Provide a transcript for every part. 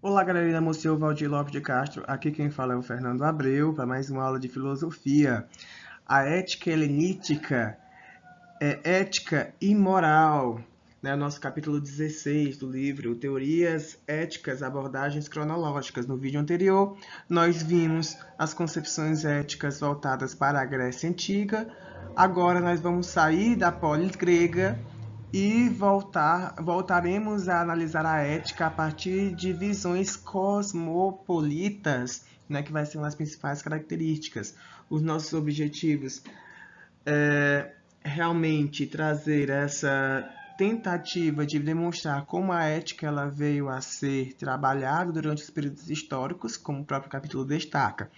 Olá, galerinha, Museu Valdir Lopes de Castro. Aqui quem fala é o Fernando Abreu, para mais uma aula de filosofia. A ética helenística é ética e moral, né? Nosso capítulo 16 do livro Teorias Éticas, Abordagens Cronológicas. No vídeo anterior, nós vimos as concepções éticas voltadas para a Grécia Antiga. Agora nós vamos sair da polis grega e voltaremos a analisar a ética a partir de visões cosmopolitas, né, que vai ser uma das principais características. Os nossos objetivos é realmente trazer essa tentativa de demonstrar como a ética ela veio a ser trabalhada durante os períodos históricos, como o próprio capítulo destaca.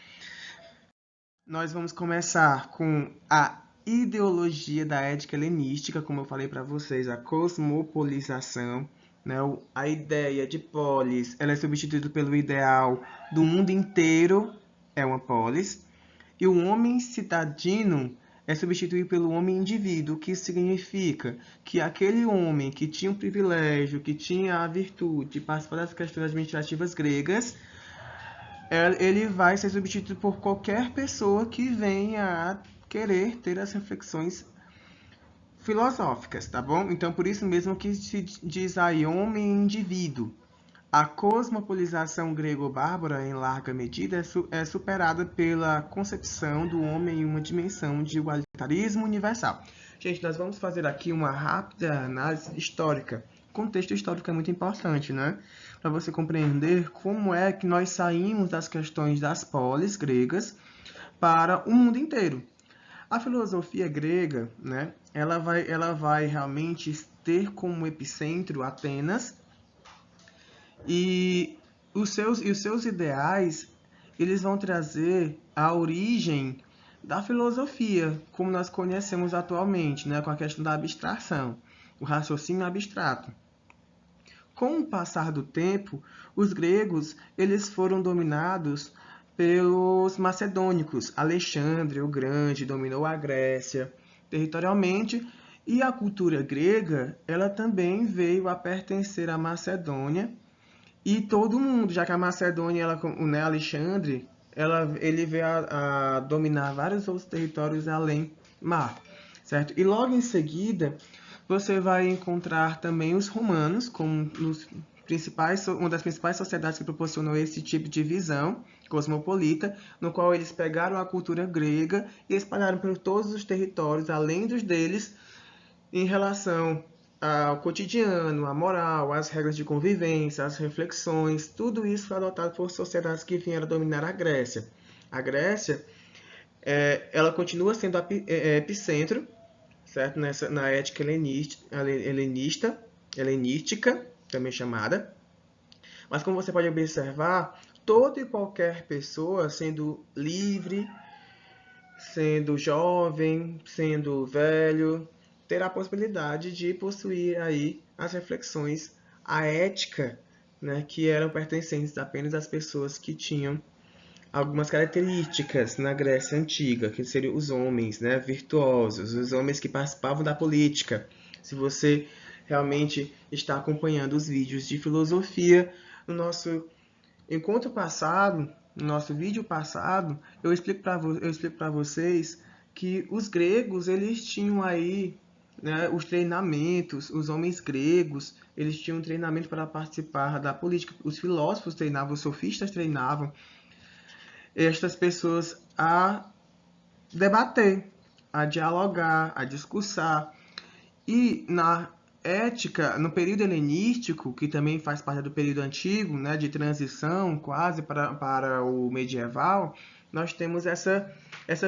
Nós vamos começar com a ideologia da ética helenística, como eu falei para vocês, a cosmopolização, né? A ideia de polis, ela é substituída pelo ideal do mundo inteiro, é uma polis, e o homem cidadino é substituído pelo homem indivíduo, que significa que aquele homem que tinha um privilégio, que tinha a virtude de participar das questões administrativas gregas, ele vai ser substituído por qualquer pessoa que venha a querer ter as reflexões filosóficas, tá bom? Então, por isso mesmo que se diz aí homem e indivíduo. A cosmopolização grego-bárbara, em larga medida, é superada pela concepção do homem em uma dimensão de igualitarismo universal. Gente, nós vamos fazer aqui uma rápida análise histórica. O contexto histórico é muito importante, né? Para você compreender como é que nós saímos das questões das polis gregas para o mundo inteiro. A filosofia grega, né, ela vai realmente ter como epicentro Atenas e os seus ideais, eles vão trazer a origem da filosofia, como nós conhecemos atualmente, né, com a questão da abstração, o raciocínio abstrato. Com o passar do tempo, os gregos eles foram dominados pelos macedônicos. Alexandre o Grande dominou a Grécia territorialmente, e a cultura grega ela também veio a pertencer à Macedônia e todo mundo, já que a Macedônia, ela, né, Alexandre, ele veio a dominar vários outros territórios além mar, certo? E logo em seguida, você vai encontrar também os romanos, como uma das principais sociedades que proporcionou esse tipo de visão cosmopolita, no qual eles pegaram a cultura grega e espalharam por todos os territórios, além dos deles, em relação ao cotidiano, à moral, às regras de convivência, às reflexões, tudo isso foi adotado por sociedades que vieram dominar a Grécia. A Grécia, ela continua sendo epicentro, certo? Na ética helenística, também chamada. Mas como você pode observar, toda e qualquer pessoa, sendo livre, sendo jovem, sendo velho, terá a possibilidade de possuir aí as reflexões, a ética, né, que eram pertencentes apenas às pessoas que tinham algumas características na Grécia Antiga, que seriam os homens, né, virtuosos, os homens que participavam da política. Se você realmente está acompanhando os vídeos de filosofia, no nosso encontro passado, no nosso vídeo passado, eu explico para vocês que os gregos eles tinham aí, né, os treinamentos, os homens gregos eles tinham um treinamento para participar da política. Os filósofos treinavam, os sofistas treinavam estas pessoas a debater, a dialogar, a discursar. E na ética, no período helenístico, que também faz parte do período antigo, né, de transição quase para o medieval, nós temos essa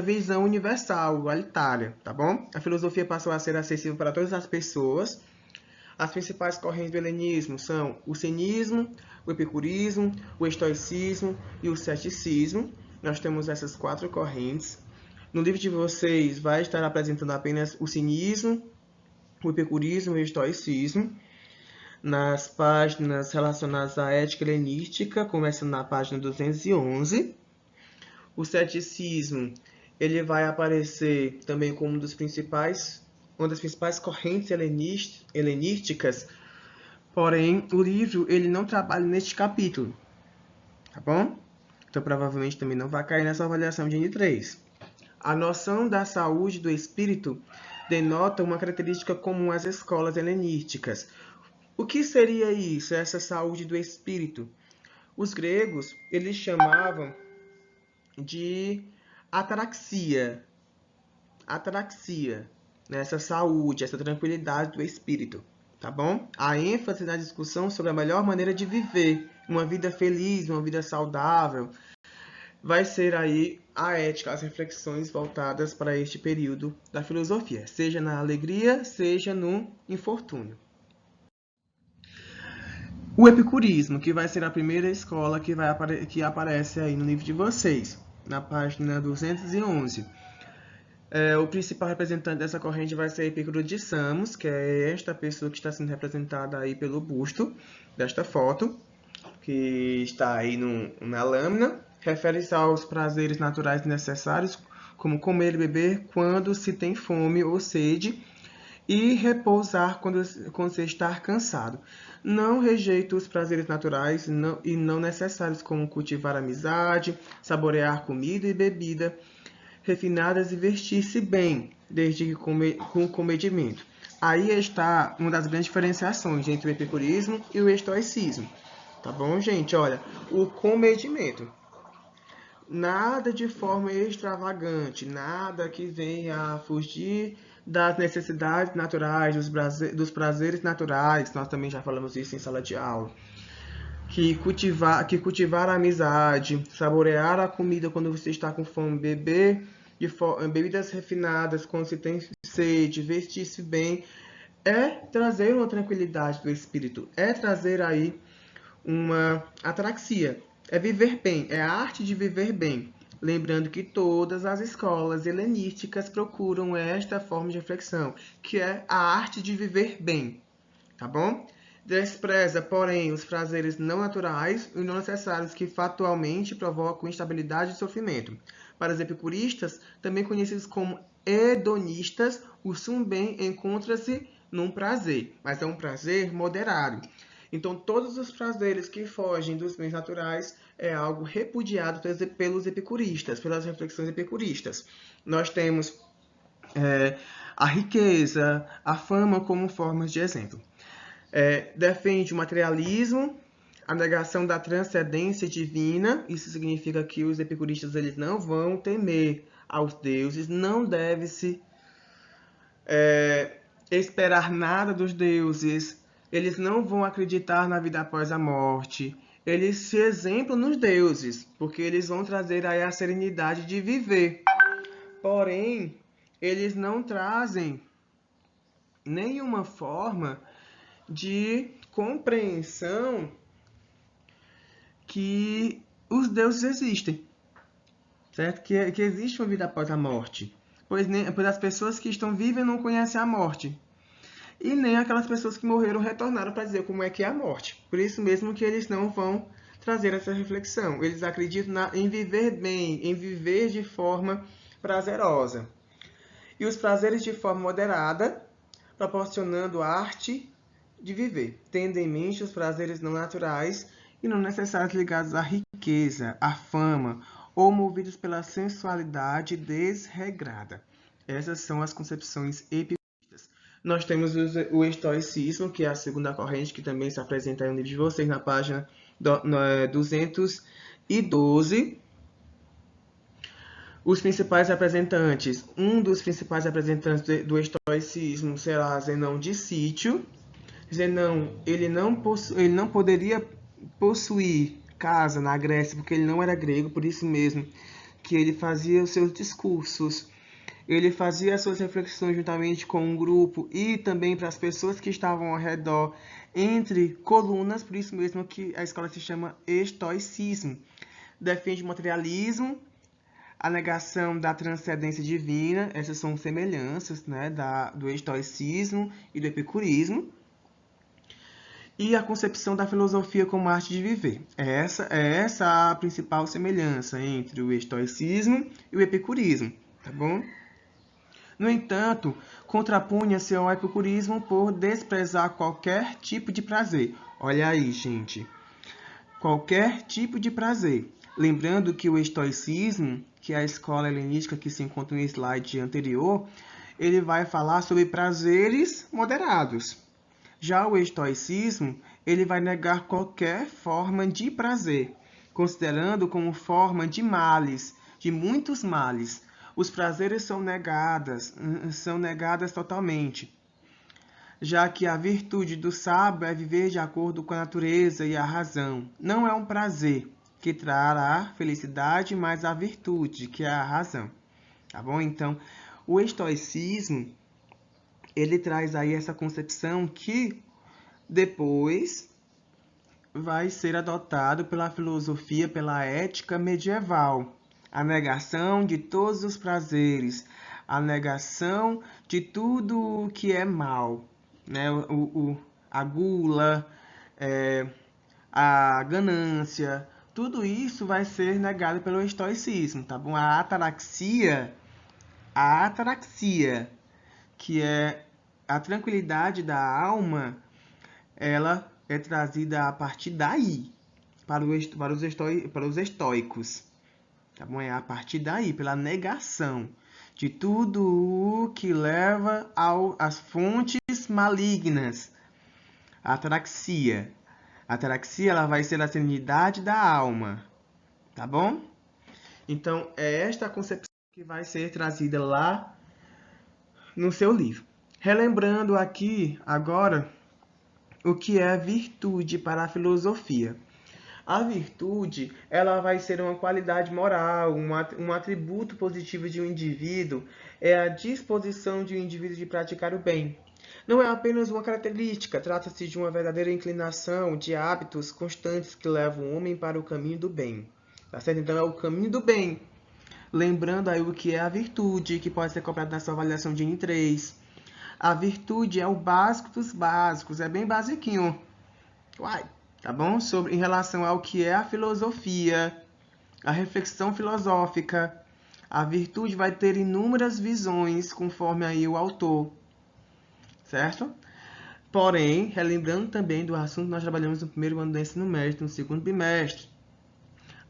visão universal, igualitária, tá bom? A filosofia passou a ser acessível para todas as pessoas. As principais correntes do helenismo são o cinismo, o epicurismo, o estoicismo e o ceticismo. Nós temos essas quatro correntes. No livro de vocês vai estar apresentando apenas o cinismo, o epicurismo e o estoicismo. Nas páginas relacionadas à ética helenística, começando na página 211. O ceticismo ele vai aparecer também como uma das principais correntes helenísticas Porém, o livro ele não trabalha neste capítulo, tá bom? Então, provavelmente também não vai cair nessa avaliação de N3. A noção da saúde do espírito denota uma característica comum às escolas helenísticas. O que seria isso, essa saúde do espírito? Os gregos, eles chamavam de ataraxia, né? Essa saúde, essa tranquilidade do espírito, tá bom? A ênfase na discussão sobre a melhor maneira de viver uma vida feliz, uma vida saudável, vai ser aí a ética, as reflexões voltadas para este período da filosofia, seja na alegria, seja no infortúnio. O epicurismo, que vai ser a primeira escola que aparece aí no livro de vocês, na página 211. O principal representante dessa corrente vai ser Epicuro de Samos, que é esta pessoa que está sendo representada aí pelo busto desta foto, que está aí na lâmina. Refere-se aos prazeres naturais necessários, como comer e beber quando se tem fome ou sede, e repousar quando se está cansado. Não rejeita os prazeres naturais e não necessários, como cultivar amizade, saborear comida e bebida refinadas e vestir-se bem, desde que com comedimento. Aí está uma das grandes diferenciações entre o epicurismo e o estoicismo. Tá bom, gente? Olha, o comedimento. Nada de forma extravagante, nada que venha a fugir das necessidades naturais, dos prazeres naturais, nós também já falamos isso em sala de aula. Que cultivar a amizade, saborear a comida quando você está com fome, beber bebidas refinadas quando se tem sede, vestir-se bem, é trazer uma tranquilidade do espírito, é trazer aí uma ataraxia, é viver bem, é a arte de viver bem. Lembrando que todas as escolas helenísticas procuram esta forma de reflexão, que é a arte de viver bem, tá bom? Despreza, porém, os prazeres não naturais e não necessários que fatualmente provocam instabilidade e sofrimento. Para os epicuristas, também conhecidos como hedonistas, o sum-bem encontra-se num prazer, mas é um prazer moderado. Então, todos os prazeres que fogem dos bens naturais é algo repudiado pelos epicuristas, pelas reflexões epicuristas. Nós temos a riqueza, a fama como formas de exemplo. Defende o materialismo, a negação da transcendência divina. Isso significa que os epicuristas eles não vão temer aos deuses, não deve-se esperar nada dos deuses, eles não vão acreditar na vida após a morte, eles se exemplam nos deuses, porque eles vão trazer aí a serenidade de viver. Porém, eles não trazem nenhuma forma de compreensão que os deuses existem, certo? Que existe uma vida após a morte, pois as pessoas que estão vivas não conhecem a morte, e nem aquelas pessoas que morreram retornaram para dizer como é que é a morte. Por isso mesmo que eles não vão trazer essa reflexão. Eles acreditam em viver bem, em viver de forma prazerosa. E os prazeres de forma moderada, proporcionando arte de viver, tendo em mente os prazeres não naturais e não necessários ligados à riqueza, à fama, ou movidos pela sensualidade desregrada. Essas são as concepções epicuristas. Nós temos o estoicismo, que é a segunda corrente, que também se apresenta aí no livro de vocês, na página 212. Os principais representantes. Um dos principais representantes do estoicismo será Zenão de Sítio. Zenão, ele não poderia possuir casa na Grécia, porque ele não era grego, por isso mesmo que ele fazia os seus discursos, ele fazia as suas reflexões juntamente com um grupo e também para as pessoas que estavam ao redor, entre colunas, por isso mesmo que a escola se chama estoicismo. Defende o materialismo, a negação da transcendência divina, essas são semelhanças, né, do estoicismo e do epicurismo. E a concepção da filosofia como arte de viver. É essa a principal semelhança entre o estoicismo e o epicurismo, tá bom? No entanto, contrapunha-se ao epicurismo por desprezar qualquer tipo de prazer. Olha aí, gente. Qualquer tipo de prazer. Lembrando que o estoicismo, que é a escola helenística que se encontra no slide anterior, ele vai falar sobre prazeres moderados. Já o estoicismo, ele vai negar qualquer forma de prazer, considerando como forma de males, de muitos males. Os prazeres são negadas totalmente, já que a virtude do sábio é viver de acordo com a natureza e a razão. Não é um prazer que trará felicidade, mas a virtude, que é a razão. Tá bom? Então, o estoicismo, ele traz aí essa concepção que depois vai ser adotado pela filosofia, pela ética medieval. A negação de todos os prazeres, a negação de tudo o que é mal, né? A gula, a ganância, tudo isso vai ser negado pelo estoicismo, tá bom? A ataraxia, que é a tranquilidade da alma, ela é trazida a partir daí, para os estoicos. Tá bom? É a partir daí, pela negação de tudo o que leva às fontes malignas. A ataraxia. A ataraxia, ela vai ser a serenidade da alma. Tá bom? Então, é esta a concepção que vai ser trazida lá no seu livro. Relembrando aqui, agora, o que é virtude para a filosofia. A virtude, ela vai ser uma qualidade moral, um atributo positivo de um indivíduo, é a disposição de um indivíduo de praticar o bem. Não é apenas uma característica, trata-se de uma verdadeira inclinação, de hábitos constantes que levam o homem para o caminho do bem. Tá certo? Então é o caminho do bem. Lembrando aí o que é a virtude, que pode ser cobrado na sua avaliação de N3. A virtude é o básico dos básicos, é bem basiquinho. Uai, tá bom? Em relação ao que é a filosofia, a reflexão filosófica, a virtude vai ter inúmeras visões, conforme aí o autor, certo? Porém, relembrando também do assunto que nós trabalhamos no primeiro ano do ensino médio, no segundo bimestre,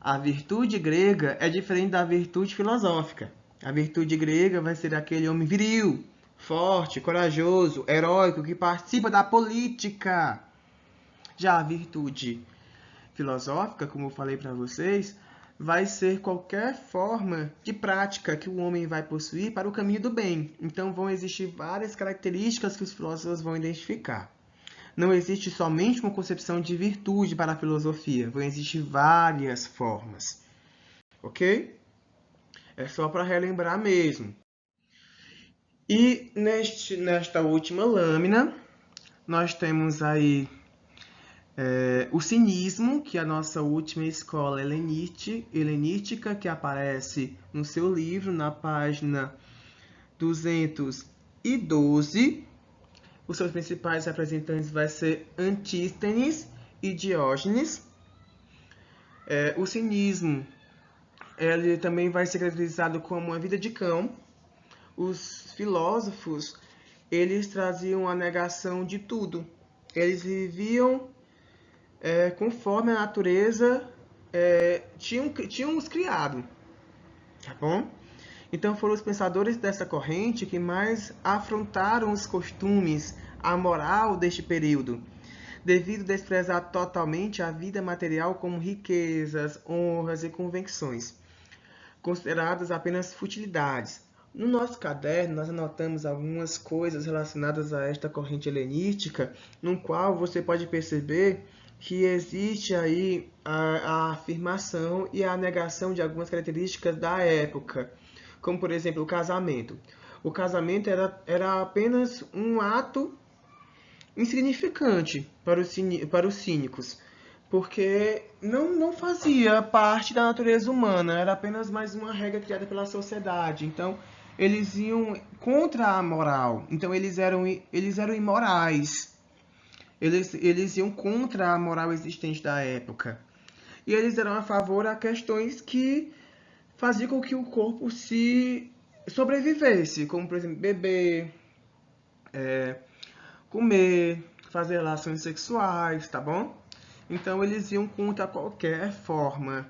a virtude grega é diferente da virtude filosófica. A virtude grega vai ser aquele homem viril, forte, corajoso, heróico, que participa da política. Já a virtude filosófica, como eu falei para vocês, vai ser qualquer forma de prática que o homem vai possuir para o caminho do bem. Então, vão existir várias características que os filósofos vão identificar. Não existe somente uma concepção de virtude para a filosofia, vão existir várias formas. Ok? É só para relembrar mesmo. E nesta última lâmina, nós temos aí o cinismo, que é a nossa última escola helenística, que aparece no seu livro, na página 212. Os seus principais representantes vai ser Antístenes e Diógenes. O cinismo, ele também vai ser caracterizado como uma vida de cão. Os filósofos, eles traziam a negação de tudo. Eles viviam conforme a natureza tinham os criado, tá bom? Então foram os pensadores dessa corrente que mais afrontaram os costumes, a moral deste período, devido a desprezar totalmente a vida material como riquezas, honras e convenções, consideradas apenas futilidades. No nosso caderno, nós anotamos algumas coisas relacionadas a esta corrente helenística, no qual você pode perceber que existe aí a afirmação e a negação de algumas características da época, como, por exemplo, o casamento. O casamento era apenas um ato insignificante para os cínicos, porque não fazia parte da natureza humana, era apenas mais uma regra criada pela sociedade. Então, eles iam contra a moral, então eles eram imorais. Eles iam contra a moral existente da época. E eles eram a favor a questões que faziam com que o corpo se sobrevivesse, como por exemplo beber, comer, fazer relações sexuais, tá bom? Então eles iam contra qualquer forma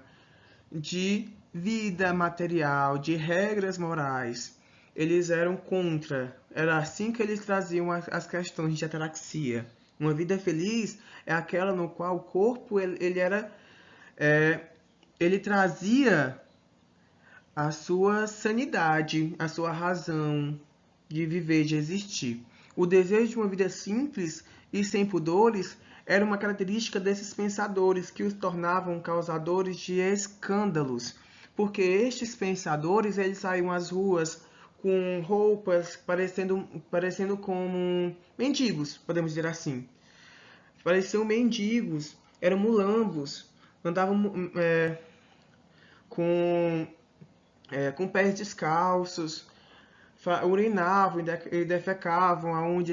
de vida material, de regras morais. Eles eram contra. Era assim que eles traziam as questões de ataraxia. Uma vida feliz é aquela no qual o corpo ele trazia a sua sanidade, a sua razão de viver, de existir. O desejo de uma vida simples e sem pudores era uma característica desses pensadores que os tornavam causadores de escândalos, porque estes pensadores eles saíam às ruas com roupas parecendo como mendigos, podemos dizer assim. Pareciam mendigos, eram mulambos, andavam com com pés descalços, urinavam e defecavam onde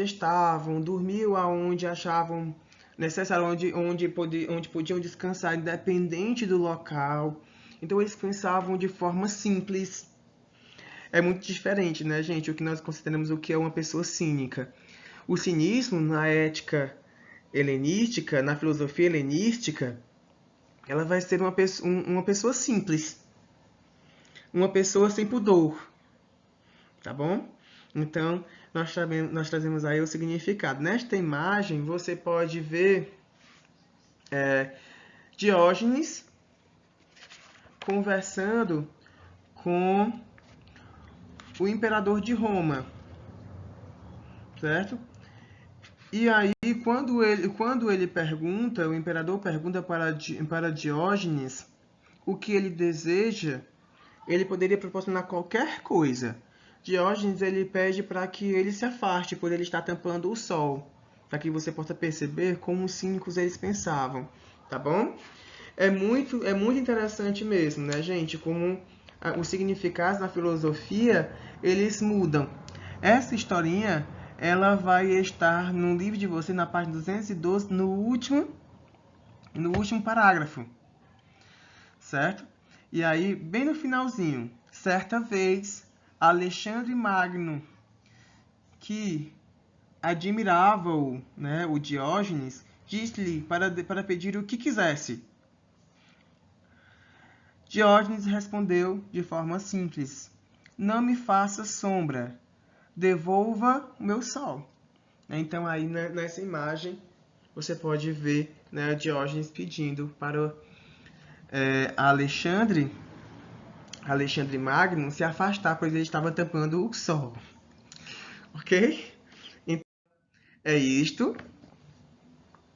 estavam, dormiam aonde achavam necessário, onde podiam descansar, independente do local. Então eles pensavam de forma simples. É muito diferente, né, gente, o que nós consideramos o que é uma pessoa cínica. O cinismo, na ética helenística, na filosofia helenística, ela vai ser uma pessoa simples, uma pessoa sem pudor, tá bom? Então, nós trazemos aí o significado. Nesta imagem, você pode ver Diógenes conversando com o imperador de Roma, certo? E aí, quando ele pergunta, o imperador pergunta para Diógenes o que ele deseja, ele poderia proporcionar qualquer coisa. Diógenes ele pede para que ele se afaste, por ele estar tampando o sol, para que você possa perceber como os cínicos eles pensavam, tá bom? É muito interessante mesmo, né, gente? Como os significados na filosofia eles mudam. Essa historinha ela vai estar no livro de você na página 212, no último parágrafo, certo? E aí, bem no finalzinho, certa vez, Alexandre Magno, que admirava né, o Diógenes, disse-lhe para pedir o que quisesse. Diógenes respondeu de forma simples: não me faça sombra, devolva o meu sol. Então, aí nessa imagem, você pode ver, né, Diógenes pedindo para Alexandre Magno se afastar, pois ele estava tampando o sol. Ok? Então, é isto.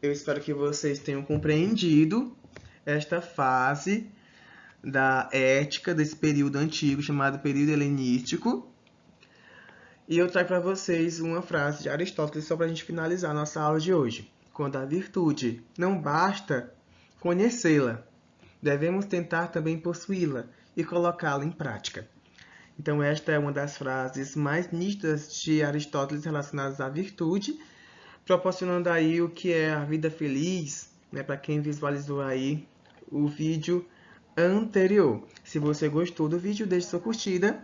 Eu espero que vocês tenham compreendido esta fase da ética desse período antigo, chamado período helenístico. E eu trago para vocês uma frase de Aristóteles só para a gente finalizar a nossa aula de hoje. Quando a virtude não basta conhecê-la, devemos tentar também possuí-la e colocá-la em prática. Então, esta é uma das frases mais nítidas de Aristóteles relacionadas à virtude, proporcionando aí o que é a vida feliz, né, para quem visualizou aí o vídeo anterior. Se você gostou do vídeo, deixe sua curtida,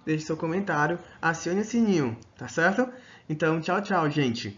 deixe seu comentário, acione o sininho, tá certo? Então, tchau, tchau, gente!